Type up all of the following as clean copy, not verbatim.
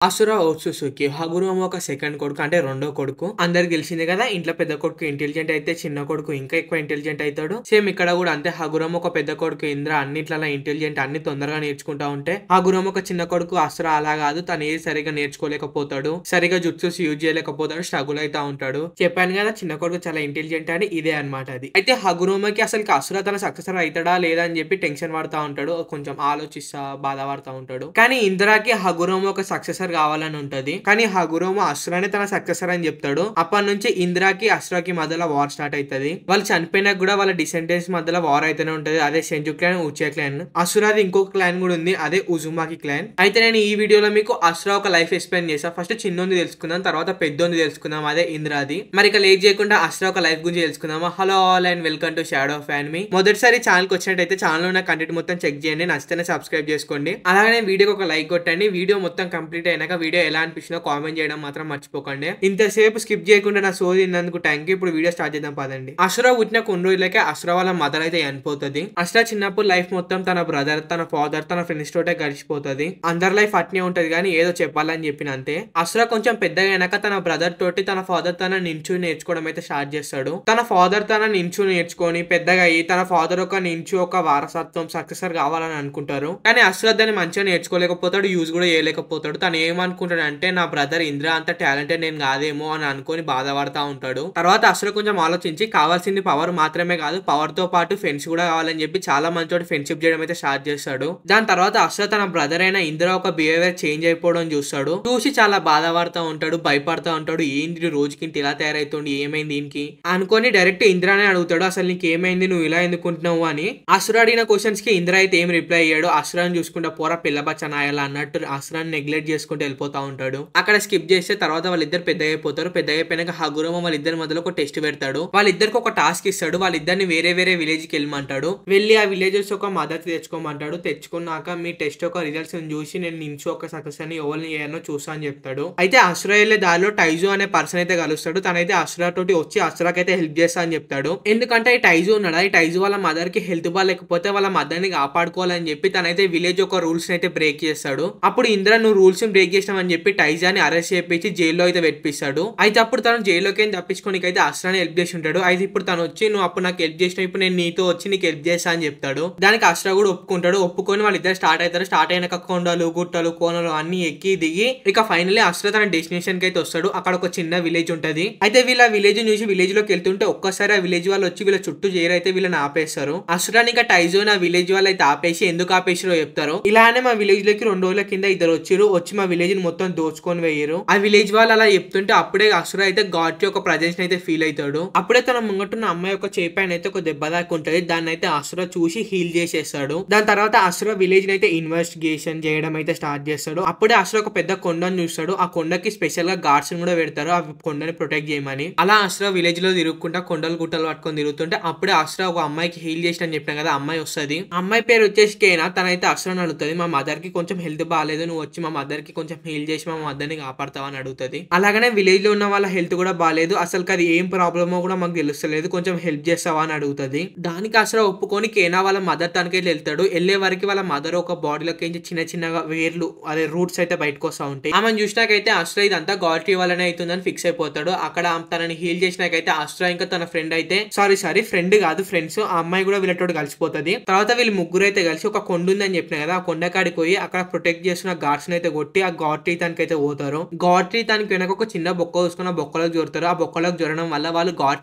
అసుర ఓట్సుసుకి హగురోమ ఒక సెకండ్ కొడుకు అంటే రెండో కొడుకు. అందరికి తెలిసిందే కదా, ఇంట్లో పెద్ద కొడుకు ఇంటెలిజెంట్ అయితే చిన్న కొడుకు ఇంకా ఎక్కువ ఇంటెలిజెంట్ అవుతాడు. సేమ్ ఇక్కడ కూడా అంతే. హగురోమ ఒక పెద్ద కొడుకు ఇంద్ర అన్నిట్లలో ఇంటెలిజెంట్, అన్ని తొందరగా నేర్చుకుంటా ఉంటే, హగురోమ ఒక చిన్న కొడుకు అసుర అలా కాదు, తను ఏది సరిగా నేర్చుకోలేకపోతాడు, సరిగా జుట్సూస్ యూజ్ చేయలేకపోతాడు, స్ట్రగుల్ అవుతా ఉంటాడు. చెప్పాను కదా చిన్న కొడుకు చాలా ఇంటెలిజెంట్ అని, ఇదే అనమాట అది. అయితే హగురోమకి అసలు అసుర తన సక్సెసర్ అవుతాడా లేదా అని చెప్పి టెన్షన్ పడతా ఉంటాడు, కొంచెం ఆలోచిస్తా బాధపడతా ఉంటాడు. కానీ ఇంద్రకి హగురోమ ఒక సక్సెసర్ కావాలని ఉంటది. కానీ హగురోమ అసురానే తన సక్సెసర్ అని చెప్తాడు. అప్పటి నుంచి ఇంద్రాకి అసురాకి మధ్యలో వార్ స్టార్ట్ అవుతుంది. వాళ్ళు చనిపోయినా కూడా వాళ్ళ డిసెండెంట్స్ మధ్యలో వార్ అయితేనే ఉంటది. అదే సెంజు క్లాన్, ఉచే క్లాన్. అసురాది ఇంకొక క్లాన్ కూడా ఉంది, అదే ఉజుమాకి క్లాన్. అయితే నేను ఈ వీడియోలో మీకు అసురా ఒక లైఫ్ ఎక్స్ప్లెయిన్ చేస్తా. ఫస్ట్ చిన్నోంది తెలుసుకుందాం, తర్వాత పెద్దోంది తెలుసుకుందాం, అదే ఇంద్రాది. మరి ఇక లేట్ చేయకుండా అసురా ఒక లైఫ్ గురించి తెలుసుకుందామా. Hello all and welcome to shadow of anime. మొదటిసారి ఛానల్ కి వచ్చినట్టయితే ఛానల్ లో ఉన్న కంటెంట్ మొత్తం చెక్ చేయండి, నచ్చితేనే సబ్స్క్రైబ్ చేసుకోండి. అలాగే వీడియోకి ఒక లైక్ కొట్టండి. వీడియో మొత్తం కంప్లీట్ అయినాక వీడియో ఎలా అనిపించిందో కామెంట్ చేయడం మాత్రం మర్చిపోకండి. ఇంతసేపు స్కిప్ చేయకుండా నా సోది విన్నందుకు థ్యాంక్ యూ. ఇప్పుడు వీడియో స్టార్ట్ చేద్దాం పదండి. అసురా పుట్టిన కొన్ని రోజులకే అసురా వాళ్ళ మదర్ అయితే చనిపోతుంది. అసురా చిన్నప్పుడు లైఫ్ మొత్తం తన బ్రదర్, తన ఫాదర్, తన ఫ్రెండ్స్ తోటే గడిచిపోతుంది. అందరి లైఫ్ అట్నే ఉంటది కానీ ఏదో చెప్పాలని చెప్పిన అంతే. అసురా కొంచెం పెద్దగా అయినాక తన బ్రదర్ తోటి తన ఫాదర్ తన నించు నేర్చుకోవడం అయితే స్టార్ట్ చేస్తాడు. తన ఫాదర్ తన నించు నేర్చుకొని పెద్దగా అయ్యి తన ఫాదర్ ఒక నించు ఒక వారసత్వం సక్సెసర్ కావాలని అనుకుంటారు. కానీ అసురా దాన్ని మంచిగా నేర్చుకోలేకపోతాడు, యూజ్ కూడా చేయలేకపోతాడు. తను ఏమనుకుంటాడు అంటే నా బ్రదర్ ఇంద్ర అంత టాలెంటెడ్ నేను కాదేమో అని అనుకొని బాధపడతా ఉంటాడు. తర్వాత అసుర కొంచెం ఆలోచించి కావాల్సింది పవర్ మాత్రమే కాదు, పవర్ తో పాటు ఫ్రెండ్స్ కూడా కావాలని చెప్పి చాలా మంచి ఫ్రెండ్షిప్ చేయడం అయితే స్టార్ట్ చేస్తాడు. దాని తర్వాత అసుర తన బ్రదర్ అయిన ఇంద్ర ఒక బిహేవియర్ చేంజ్ అయిపోవడం చూస్తాడు. చూసి చాలా బాధపడతా ఉంటాడు, భయపడతా ఉంటాడు. ఏంది రోజుకి ఇలా తయారైతుంది, ఏమైంది దీనికి అనుకొని డైరెక్ట్ ఇంద్రానే అడుగుతాడు, అసలు నీకు ఏమైంది, నువ్వు ఇలా ఎందుకుంటున్నావు అని. అసుర అడిగిన క్వశ్చన్స్ కి ఇంద్ర అయితే ఏం రిప్లై అయ్యాడు, అసురాన్ని చూసుకుంటా పోరా పిల్లబచ్చ నాయాల అన్నట్టు అసురాన్ని నెగ్లెక్ట్ చేసుకుంటూ వెళ్ళిపోతా ఉంటాడు. అక్కడ స్కిప్ చేస్తే తర్వాత వాళ్ళిద్దరు పెద్ద అయిపోతారు. పెద్ద అయిపోయినాక హగురోమ వాళ్ళిద్దరి మధ్యలో ఒక టెస్ట్ పెడతాడు. వాళ్ళిద్దరికి ఒక టాస్క్ ఇస్తాడు. వాళ్ళిద్దరిని వేరే వేరే విలేజ్ కి వెళ్ళమంటాడు. వెళ్ళి ఆ విలేజెస్ ఒక మద్దతు తెచ్చుకోమంటాడు. తెచ్చుకున్నాక మీ టెస్ట్ యొక్క రిజల్ట్స్ చూసి నేను నించు ఒక సక్సెస్ అని ఎవరిని ఏమో చూసా అని చెప్తాడు. అయితే అసురా వెళ్ళే దారిలో టైజు అనే పర్సన్ అయితే కలుస్తాడు. తనైతే అసురా తోటి వచ్చి అసురాకైతే హెల్ప్ చేస్తా అని చెప్తాడు. ఎందుకంటే ఈ టైజు ఉన్నాడు, ఈ టైజు వాళ్ళ మదర్ కి హెల్త్ బాగాలేకపోతే వాళ్ళ మదర్ ని కాపాడుకోవాలని చెప్పి తనైతే విలేజ్ ఒక రూల్స్ అయితే బ్రేక్ చేస్తాడు. అప్పుడు ఇంద్ర నువ్వు రూల్స్ బ్రేక్ చేసినామని చెప్పి టైజాని అరెస్ట్ చేపించి జైల్లో అయితే పెట్టిస్తాడు. అయితే అప్పుడు తను జైల్లోకి తప్పించుకోనికి అయితే అసురాని హెల్ప్ చేసి ఉంటాడు. అయితే ఇప్పుడు తను వచ్చి నువ్వు అప్పుడు నాకు హెల్ప్ చేసిన, ఇప్పుడు నేను నీతో వచ్చి నీకు హెల్ప్ చేస్తా అని చెప్తాడు. దానికి అసురా కూడా ఒప్పుకుంటాడు. ఒప్పుకొని వాళ్ళిద్దరు స్టార్ట్ అవుతారు. స్టార్ట్ అయినాక కొండలు గుట్టలు కోనలు అన్ని ఎక్కి దిగి ఇక ఫైనల్లీ అసురా తన డెస్టినేషన్ కి అయితే వస్తాడు. అక్కడ ఒక చిన్న విలేజ్ ఉంటది. అయితే వీళ్ళ విలేజ్ చూసి విలేజ్ లోకి వెళ్తుంటే ఒక్కసారి ఆ విలేజ్ వాళ్ళు వచ్చి వీళ్ళ చుట్టూ చేరైతే వీళ్ళని ఆపేస్తారు. అసురాని ఇక టైజో ఆ విలేజ్ వాళ్ళు అయితే ఆపేసి ఎందుకు ఆపేసారో చెప్తారు. ఇలానే మా విలేజ్ లోకి 2 రోజుల కింద ఇద్దరు వచ్చి మా విలేజ్ ని మొత్తం దోచుకొని వేయరు. ఆ విలేజ్ వాళ్ళు అలా చెప్తుంటే అప్పుడే అసుర అయితే గాడ్ ఒక ప్రజెన్స్ అయితే ఫీల్ అవుతాడు. అప్పుడే తన ముంగటున్న అమ్మాయి యొక్క చేయి పైన అయితే ఒక దెబ్బ దాకా ఉంటది. దాన్ని అయితే అసుర చూసి హీల్ చేసేస్తాడు. దాని తర్వాత అసుర విలేజ్ ని అయితే ఇన్వెస్టిగేషన్ చేయడం అయితే స్టార్ట్ చేస్తాడు. అప్పుడే అసుర ఒక పెద్ద కొండను చూస్తాడు. ఆ కొండకి స్పెషల్ గా గార్డ్స్ కూడా పెడతారు, ఆ కొండని ప్రొటెక్ట్ చేయమని. అలా అసుర విలేజ్ లో తిరుగుకుంటా కొండలు గుట్టలు పట్టుకొని తిరుగుతుంటే అప్పుడే అసుర ఒక అమ్మాయికి హీల్ చేసిన అని చెప్పిన కదా, అమ్మాయి వస్తుంది. అమ్మాయి పేరు వచ్చేసి కేనా. తనైతే అసురని అడుగుతుంది, మా మదర్ కి కొంచెం హెల్త్ బాగాలేదు, నువ్వు వచ్చి మా మదర్ కి కొంచెం హీల్ చేసి మా మదర్ ని కాపాడతావా అని అడుగుతుంది. అలాగనే విలేజ్ లో ఉన్న వాళ్ళ హెల్త్ కూడా బాగాలేదు, అసలు అది ఏం ప్రాబ్లమో కూడా మాకు తెలుస్తలేదు, కొంచెం హెల్ప్ చేస్తావా అని అడుగుతుంది. దానికి అసలు ఒప్పుకొని కేనా వాళ్ళ మదర్ తనకి వెళ్తాడు. వెళ్లే వరకు వాళ్ళ మదర్ ఒక బాడీలోకి చిన్న చిన్నగా వేర్లు అదే రూట్స్ అయితే బయటకు వస్తూ ఉంటాయి. ఆమెను చూసినాకైతే అసుర ఇదంతా గాడ్ వల్లనే అవుతుందని ఫిక్స్ అయిపోతాడు. అక్కడ తనని హీల్ చేసినాకైతే అసుర ఇంకా తన ఫ్రెండ్ అయితే సారీ ఫ్రెండ్ కాదు ఫ్రెండ్స్, ఆ అమ్మాయి కూడా వీళ్ళతో కలిసిపోతుంది. తర్వాత వీళ్ళు ముగ్గురు అయితే కలిసి ఒక కొండ ఉందని చెప్పిన కదా, ఆ కొండ కాడికి పోయి అక్కడ ప్రొటెక్ట్ చేస్తున్న గాడ్స్ అయితే కొట్టి ఆ గాడ్ ట్రీ తనకి అయితే పోతారు. గాడ్ ట్రీ తనకి వెనక ఒక చిన్న బొక్క చూసుకున్న బొక్కలోకి జోరుతారు. ఆ బొక్కలోకి జొరడం వల్ల వాళ్ళు గాడ్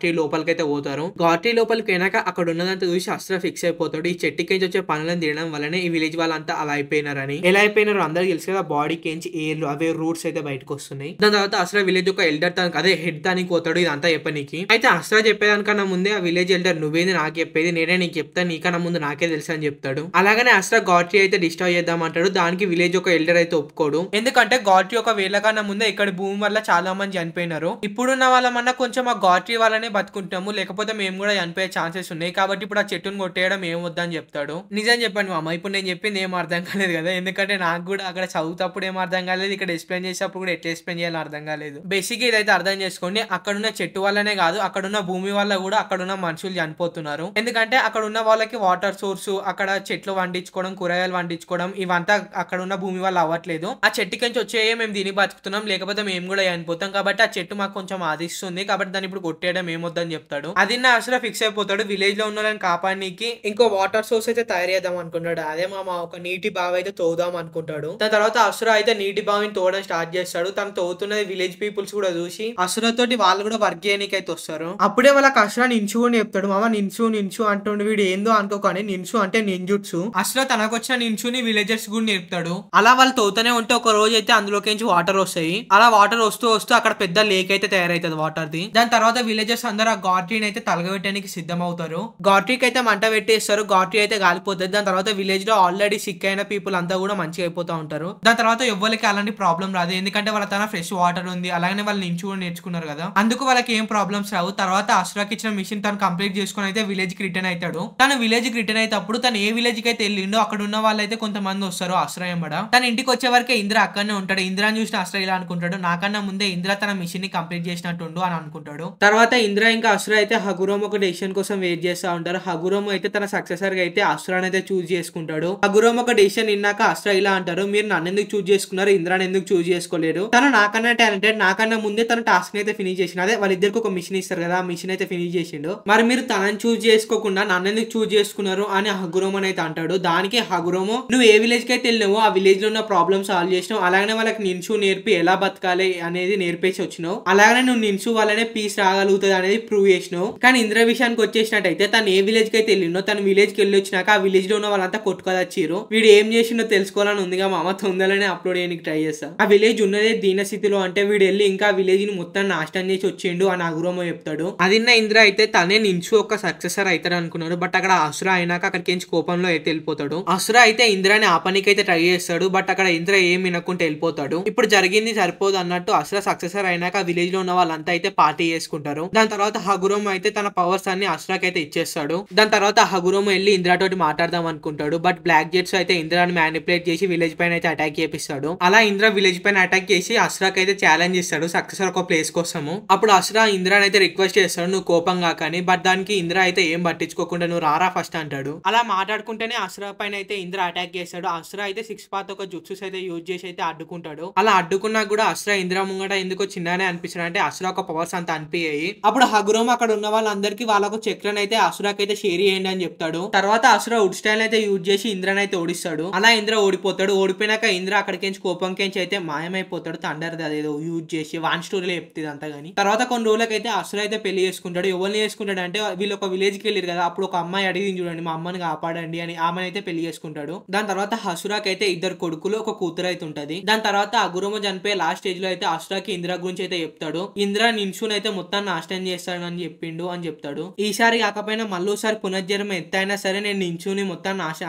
ట్రీ లోపలికి అయితే పోతారు. గాడ్ ట్రీ లోపలికి వెనక అక్కడ ఉన్నదంతా చూసి అసుర ఫిక్స్ అయిపోతాడు. ఈ చెట్టుకి వచ్చే పనులను తీయడం వల్లనే ఈ విలేజ్ వాళ్ళంతా అలా అయిపోయినారని. ఎలా అయిపోయినారు అందరికి తెలుసు కదా, బాడీకి ఎయిర్లు అవే రూట్స్ అయితే బయటకు వస్తున్నాయి. దాని తర్వాత అసుర విలేజ్ ఒక ఎల్డర్ తనకి అదే హెడ్ దానికి పోతాడు ఇదంతా చెప్పనీకి. అయితే అసుర చెప్పేదానికన్నా ముందే ఆ విలేజ్ ఎల్డర్ నువ్వేది నాకు చెప్పేది, నేనే నీకు చెప్తాను, నీకన్నా ముందు నాకే తెలుసు అని చెప్తాడు. అలాగనే అసుర గాడ్ ట్రీ అయితే డిస్ట్రాయ్ చేద్దామంటాడు. దానికి విలేజ్ ఒక ఎల్డర్ అయితే ఒప్పుకోడు. ఎందుకంటే గాడ్ ట్రీ ఒక వేళ కన్నా ముందే ఇక్కడ భూమి వల్ల చాలా మంది చనిపోయినారు. ఇప్పుడున్న వాళ్ళమన్నా కొంచెం ఆ గాడ్ ట్రీ వాళ్ళనే బతుకుంటాము, లేకపోతే మేము కూడా చనిపోయే ఛాన్సెస్ ఉన్నాయి, కాబట్టి ఇప్పుడు ఆ చెట్టును కొట్టేయడం ఏం వద్దని చెప్తాడు. నిజం చెప్పండి మా అమ్మ, ఇప్పుడు నేను చెప్పింది ఏం అర్థం కాలేదు కదా, ఎందుకంటే నాకు కూడా అక్కడ చదువుతప్పుడు ఏం అర్థం కాలేదు, ఇక్కడ ఎక్స్ప్లెయిన్ చేసేటప్పుడు కూడా ఎట్లా ఎక్స్ప్లెయిన్ చేయాలో అర్థం కాలేదు. బేసిక్ ఇదైతే అర్థం చేసుకోండి, అక్కడున్న చెట్టు వల్లనే కాదు అక్కడున్న భూమి వల్ల కూడా అక్కడున్న మనుషులు చనిపోతున్నారు. ఎందుకంటే అక్కడ ఉన్న వాళ్ళకి వాటర్ సోర్స్, అక్కడ చెట్లు వండించుకోవడం, కూరగాయలు వండించుకోవడం ఇవంతా అక్కడ ఉన్న భూమి వల్ల అవ్వట్లేదు. ఆ చెట్టు చెట్టుకించి వచ్చేయే మేము దీన్ని బతుకుతున్నాం, లేకపోతే మేము కూడా చనిపోతాం, కాబట్టి ఆ చెట్టు మాకు కొంచెం ఆదిస్తుంది, కాబట్టి దాన్ని ఇప్పుడు కొట్టేయడం ఏమొద్దని చెప్తాడు. అది నా అసలు ఫిక్స్ అయిపోతాడు. విలేజ్ లో ఉన్న వాళ్ళని కాపాడడానికి ఇంకో వాటర్ సోర్స్ అయితే తయారు చేద్దాం అనుకుంటాడు. అదే మామ ఒక నీటి బావి అయితే తోదాం అనుకుంటాడు. దాని తర్వాత అసుర అయితే నీటి బావిని తోవడం స్టార్ట్ చేస్తాడు. తను తోగుతున్నది విలేజ్ పీపుల్స్ కూడా చూసి అసుర తోటి వాళ్ళు కూడా వర్క్ చేయడానికి అయితే వస్తారు. అప్పుడే వాళ్ళకి అసుర నించు అని చెప్తాడు. మామ నించు నించు అంటుండు. వీడు ఏందో అనుకోకండి, నించు అంటే నింజుట్సు. అసుర తనకు వచ్చిన నించుని విలేజర్స్ కూడా నేర్పుతాడు. అలా వాళ్ళు తోతనే ఉంటే ఒక రోజు అయితే అందులోకి వాటర్ వస్తాయి. అలా వాటర్ వస్తూ వస్తూ అక్కడ పెద్ద లేక్ అయితే తయారైతుంది వాటర్ ది. దాని తర్వాత విలేజర్స్ అందరూ ఆ గాట్రీని అయితే తలగబెట్టడానికి సిద్ధం అవుతారు. గాట్రీకి అయితే మంట పెట్టేస్తారు. గాట్రీ అయితే కాలిపోతుంది. దాని తర్వాత విలేజ్ లో ఆల్రెడీ సిక్ అయిన పీపుల్ అంతా కూడా మంచిగా అయిపోతా ఉంటారు. దాని తర్వాత ఎవ్వరికి అలాంటి ప్రాబ్లం రాదు, ఎందుకంటే వాళ్ళ తన ఫ్రెష్ వాటర్ ఉంది, అలాగే వాళ్ళు నించు కూడా నేర్చుకున్నారు కదా, అందుకు వాళ్ళకి ఏం ప్రాబ్లమ్స్ రావు. తర్వాత అసురాకి ఇచ్చిన మిషన్ తను కంప్లీట్ చేసుకుని అయితే విలేజ్ కి రిటర్న్ అవుతాడు. తను విలేజ్ కి రిటర్న్ అయినప్పుడు తను ఏ విలేజ్ కి అయితే వెళ్ళిండో అక్కడ ఉన్న వాళ్ళైతే కొంతమంది వస్తారు అసుర ఎంబడ. తన ఇంటికి వచ్చే వరకే ఇంద్ర అక్కడనే ఉంటాడు. ఇంద్రాని చూసిన అసుర ఇలా అనుకుంటాడు, నాకన్నా ముందే ఇంద్ర తన మిషన్ ని కంప్లీట్ చేసినట్టుండు అని అనుకుంటాడు. తర్వాత ఇంద్ర ఇంకా అసుర అయితే హగురోమ్ ఒక డెసిషన్ కోసం వెయిట్ చేస్తా ఉంటారు. హగురోమ్ అయితే తన సక్సెసర్ గా అయితే అసురాని అయితే చూస్ చేసుకుంటాడు. హగురోమ్ ఒక డెసిషన్ ఇన్నాక అసుర ఇలా అంటారు, మీరు నన్ను ఎందుకు చూస్ చేసుకున్నారు, ఇంద్రాని ఎందుకు చూస్ చేసుకోలేరు, తను నాకన్నా టాలెంటెడ్, నాకన్నా ముందే తన టాస్క్ అయితే ఫినిష్ చేసిన, అదే వాళ్ళిద్దరికి ఒక మిషన్ ఇస్తారు కదా, ఆ మిషన్ అయితే ఫినిష్ చేసిండు, మరి మీరు తనని చూస్ చేసుకోకుండా నన్ను ఎందుకు చూస్ చేసుకున్నారు అని హగురోమ్ అయితే అంటాడు. దానికి హగురోమ్, నువ్వు ఏ విలేజ్ కి అయితే వెళ్ళినావో ఆ విలేజ్ లో ఉన్న ప్రాబ్లమ్ సాల్వ్ చేసినావు, అలాగనే వాళ్ళకి నించు నేర్పి ఎలా బతకాలి అనేది నేర్పేసి వచ్చినావు, అలాగనే నువ్వు నించు వాళ్ళనే పీస్ రాగలుగుతుంది అనేది ప్రూవ్ చేసినావు. కానీ ఇంద్ర విషయానికి వచ్చేసినట్టయితే తను ఏ విలేజ్ కి అయితే వెళ్ళినో తన విలేజ్ కి వెళ్ళి వచ్చినాక ఆ విలేజ్ లో ఉన్న వాళ్ళంతా కొట్టుకొచ్చారు. వీడు ఏం చేసిండో తెలుసుకోవాలని ఉందిగా మామ, తొందరనే అప్లోడ్ చేయడానికి ట్రై చేస్తా. ఆ విలేజ్ ఉన్నదే దీన స్థితిలో అంటే వీడు వెళ్ళి ఇంకా విలేజ్ ని మొత్తం నాశనం చేసి వచ్చిండు అని హగురోమ్ చెప్తాడు. అదిన్న ఇంద్ర అయితే తనే నించు ఒక సక్సెసర్ అవుతాడు అనుకున్నాడు. బట్ అక్కడ అసుర అయినాక అక్కడికి కోపంలో అయితే వెళ్ళిపోతాడు. అసుర అయితే ఇంద్రాని ఆపనికి అయితే ట్రై చేస్తాడు. బట్ అక్కడ ఇంద్ర ఏం వినకుంటే వెళ్ళిపోతాడు. ఇప్పుడు జరిగింది సరిపోదు అన్నట్టు అసుర సక్సెసర్ అయినాక విలేజ్ లో ఉన్న వాళ్ళంతా అయితే పార్టీ చేసుకుంటారు. దాని తర్వాత హగురోమ్ అయితే తన పవర్స్ అన్ని అసురాకి అయితే ఇచ్చేస్తాడు. దాని తర్వాత హగురోమ్ వెళ్ళి ఇంద్ర తోటి మాట్లాడదాం అనుకుంటాడు. బట్ బ్లాక్ జెట్స్ అయితే ఇంద్రాని మ్యానిపులేట్ చేసి విలేజ్ పైన అయితే అటాక్ చేపిస్తాడు. అలా ఇంద్ర విలేజ్ పైన అటాక్ చేసి అసురాకి అయితే ఛాలెంజ్ ఇస్తాడు సక్సెసర్ ఒక ప్లేస్ కోసము. అప్పుడు అసుర ఇంద్రాని అయితే రిక్వెస్ట్ చేస్తాడు, నువ్వు కోపంగా కానీ, బట్ దానికి ఇంద్ర అయితే ఏం పట్టించుకోకుండా నువ్వు రారా ఫస్ట్ అంటాడు. అలా మాట్లాడుకుంటేనే అసుర పైన అయితే ఇంద్ర అటాక్ చేస్తాడు. అసుర అయితే 6 పాత్ ఒక జుట్సూస్ అయితే యూజ్ చేసి అయితే అడ్డుకుంటాడు. అలా అడ్డుకున్నా కూడా అసుర ఇంద్ర ముంగట ఎందుకో చిన్ననే అనిపిస్తాడు, అంటే అసుర ఒక పవర్స్ అంత అనిపించాయి. అప్పుడు హగురోమ్ అక్కడ ఉన్న వాళ్ళందరికీ వాళ్ళకు చక్రను అయితే అసురాకి అయితే షేర్ చేయండి అని చెప్తాడు. తర్వాత అసుర వుడ్ స్టైల్ అయితే యూజ్ చేసి ఇంద్రని అయితే ఓడిస్తాడు. అలా ఇంద్ర ఓడిపోతాడు. ఓడిపోయినాక ఇంద్ర అక్కడికి కోపంకించి అయితే మాయమైపోతాడు. తండర్ అదేదో యూజ్ చేసి వాన్ స్టోరీలో చెప్తుంది అంతా గానీ. తర్వాత కొన్ని రోజులకైతే అసుర అయితే పెళ్లి చేసుకుంటాడు. ఎవరిని చేసుకుంటాడు అంటే వీళ్ళు ఒక విలేజ్ కి వెళ్ళారు కదా, అప్పుడు ఒక అమ్మాయి అడిగింది చూడండి, మా అమ్మని కాపాడండి అని, ఆమెను అయితే పెళ్లి చేసుకుంటాడు. దాని తర్వాత అసురాకి అయితే 2 కొడుకులు ఒక కూతురు అయితే ఉంటది. దాని తర్వాత హగురోమ్ చనిపోయే లాస్ట్ స్టేజ్ లో అయితే అసురాకి ఇంద్ర గురించి అయితే చెప్తాడు. ఇంద్ర నించుని అయితే మొత్తం నాశనం చేస్తాడని చెప్పిండు అని చెప్తాడు. ఈసారి కాకపోయినా మళ్ళీసారి పునర్జన్మ ఎత్తైనా సరే నేను నించుని మొత్తం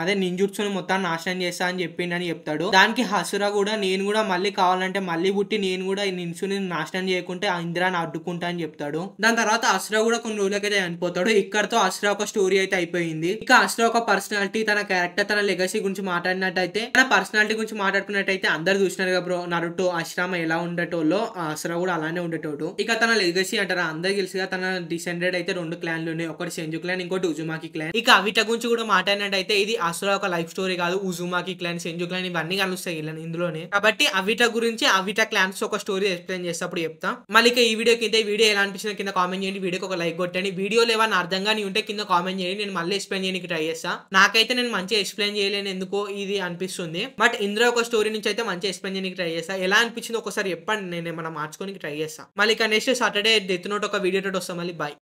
నింజుట్సుని మొత్తం నాశనం చేస్తా అని చెప్పిండు అని చెప్తాడు. దానికి అసుర కూడా నేను కూడా మళ్ళీ కావాలంటే మళ్ళీ పుట్టి నేను కూడా ఈ నించుని నాశనం చేయకుంటే ఆ ఇంద్రాన్ని అడ్డుకుంటా అని చెప్తాడు. దాని తర్వాత అసుర కూడా కొన్ని రోజులకైతే చనిపోతాడు. ఇక్కడతో అసుర ఒక స్టోరీ అయితే అయిపోయింది. ఇక అసుర ఒక పర్సనాలిటీ, తన క్యారెక్టర్, తన లెగసీ గురించి మాట్లాడినట్టయితే, తన పర్సనాలిటీ గురించి మాట్లాడుకున్నట్టయితే అందరు చూసినారు కదా బ్రో, నరుటో ఆశ్రమ ఎలా ఉండేటోళ్ళో అసుర కూడా అలానే ఉండేటోడు. ఇక తన లెగసీ అంటారా, అందరు తెలుసుగా తన డిసెండెడ్ అయితే 2 క్లాన్లు ఉన్నాయి, ఒకటి సెంజు క్లాన్, ఇంకోటి ఉజుమాకి క్లాన్. ఇక అవిట గురించి కూడా మాట్లాడినట్టయితే ఇది అసుర ఒక లైఫ్ స్టోరీ కాదు, ఉజుమాకి క్లాన్, సెంజు క్లాన్ ఇవన్నీ కలుస్తాయి ఇందులోనే. కాబట్టి అవిట గురించి అవిట క్లాన్స్ ఒక స్టోరీ ఎక్స్ప్లెయిన్ చేసేటప్పుడు చెప్తా. మళ్ళీ ఈ వీడియో కింద ఎలా అనిపించిన కింద కామెంట్ చేయండి. వీడియోకి ఒక లైక్ కొట్టండి. వీడియోలో ఏమైనా అర్థం కానీ ఉంటే కింద కామెంట్ చేయండి, నేను మళ్ళీ ఎక్స్ప్లెయిన్ చేయడానికి ట్రై చేస్తా. నాకైతే నేను మంచిగా ఎక్స్ప్లెయిన్ చేయలేను ఎందుకో ఇది అనిపిస్తుంది, బట్ ఇందులో ఒక స్టోరీ నుంచి అయితే మంచిగా ఎక్స్ప్లెయిన్ చేయడానికి ట్రై చేస్తా. ఎలా అనిపించింది ఒకసారి చెప్పండి, నేను ఏమైనా మార్చుకోనికి ట్రై చేస్తా. మళ్ళీ నెక్స్ట్ సాటర్డే డెత్ నోట్ ఒక వీడియో తోటి వస్తాం. మళ్ళీ బై.